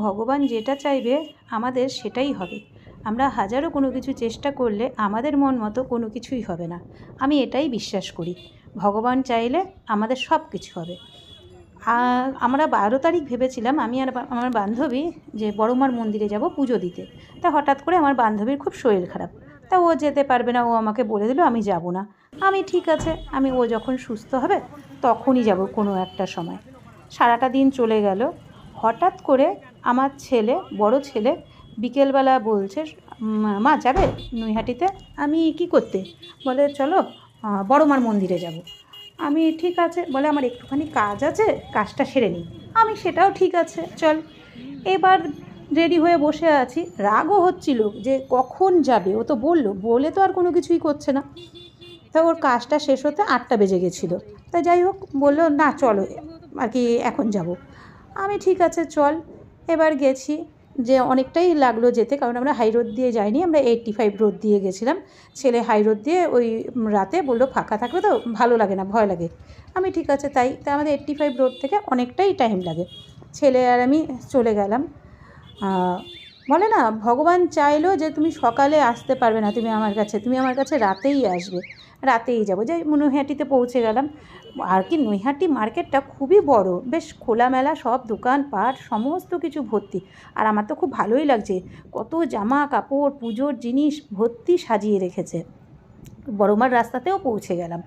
ভগবান যেটা চাইবে আমাদের সেটাই হবে। আমরা হাজারো কোনো কিছু চেষ্টা করলে আমাদের মন মতো কোনো কিছুই হবে না। আমি এটাই বিশ্বাস করি। ভগবান চাইলে আমাদের সব কিছু হবে। আমরা 12 তারিখ ভেবেছিলাম আমি আর আমার বান্ধবী যে বড়মার মন্দিরে যাব পুজো দিতে। তা হঠাৎ করে আমার বান্ধবীর খুব শরীর খারাপ। তা ও যেতে পারবে না, ও আমাকে বলে দিল আমি যাব না। আমি ঠিক আছে, আমি ও যখন সুস্থ হবে তখনই যাব কোনো একটা সময়। সারাটা দিন চলে গেল। হঠাৎ করে আমার ছেলে, বড় ছেলে বিকেলবেলা বলছে, মা যাবে নৈহাটিতে? আমি কি করতে? বলে চলো বড়মার মন্দিরে যাব। আমি ঠিক আছে, বলে আমার একটুখানি কাজ আছে, কাজটা সেরে নিই। আমি সেটাও ঠিক আছে চল। এবার রেডি হয়ে বসে আছি, রাগও হচ্ছিল যে কখন যাবে, ও তো বলে তো আর কোনো কিছুই করছে না। তা ওর কাজটা শেষ হতে 8টা বেজে গেছিলো। তা যাই হোক বললো না চলো আর কি এখন যাব। আমি ঠিক আছে চল। এবার গেছি, যে অনেকটাই লাগলো যেতে, কারণ আমরা হাই রোড দিয়ে যাইনি, আমরা 85 রোড দিয়ে গেছিলাম। ছেলে হাই রোড দিয়ে ওই রাতে বললো ফাঁকা থাকবে তো ভালো লাগে না, ভয় লাগে। আমি ঠিক আছে তাই আমাদের 85 রোড থেকে অনেকটাই টাইম লাগে। ছেলে আর আমি চলে গেলাম। বলে না ভগবান চাইলো যে তুমি সকালে আসতে পারবে না, তুমি আমার কাছে রাতেই আসবে, রাতেই যাবো। যাই নৈহাটিতে পৌঁছে গেলাম। আর কি নৈহাটি মার্কেটটা খুবই বড়, বেশ খোলামেলা, সব দোকানপাট সমস্ত কিছু ভর্তি। আর আমার তো খুব ভালোই লাগছে, কত জামা কাপড় পুজোর জিনিস ভর্তি সাজিয়ে রেখেছে। বড়মার রাস্তাতেও পৌঁছে গেলাম।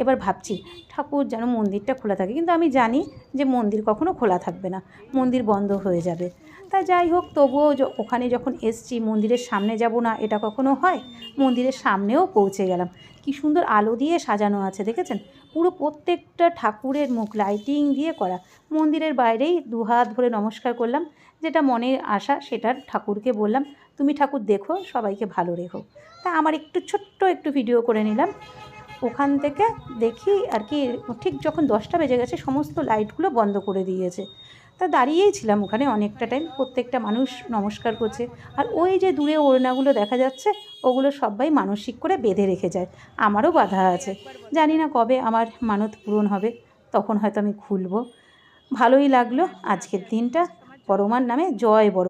এবার ভাবছি ঠাকুর যেন মন্দিরটা খোলা থাকে, কিন্তু আমি জানি যে মন্দির কখনো খোলা থাকবে না, মন্দির বন্ধ হয়ে যাবে। তা যাই হোক, তবুও ওখানে যখন এসছি মন্দিরের সামনে যাব না এটা কখনো হয়? মন্দিরের সামনেও পৌঁছে গেলাম। কি সুন্দর আলো দিয়ে সাজানো আছে দেখেছেন, পুরো প্রত্যেকটা ঠাকুরের মুখ লাইটিং দিয়ে করা। মন্দিরের বাইরেই দুহাত ভরে নমস্কার করলাম, যেটা মনে আশা সেটা ঠাকুরকে বললাম, তুমি ঠাকুর দেখো সবাইকে ভালো রেখো। তা আমার ছোট্ট একটু ভিডিও করে নিলাম। ওখান থেকে দেখি আর কি ঠিক যখন 10টা বেজে গেছে সমস্ত লাইটগুলো বন্ধ করে দিয়েছে। তা দাঁড়িয়েই ছিলাম ওখানে অনেকটা টাইম, প্রত্যেকটা মানুষ নমস্কার করছে। আর ওই যে দূরে ওড়নাগুলো দেখা যাচ্ছে, ওগুলো সবাই মানসিক করে বেঁধে রেখে যায়। আমারও বাঁধা আছে, জানি না কবে আমার মানত পূরণ হবে, তখন হয়তো আমি খুলব। ভালোই লাগলো আজকের দিনটা। বড়মার নামে জয় বড়।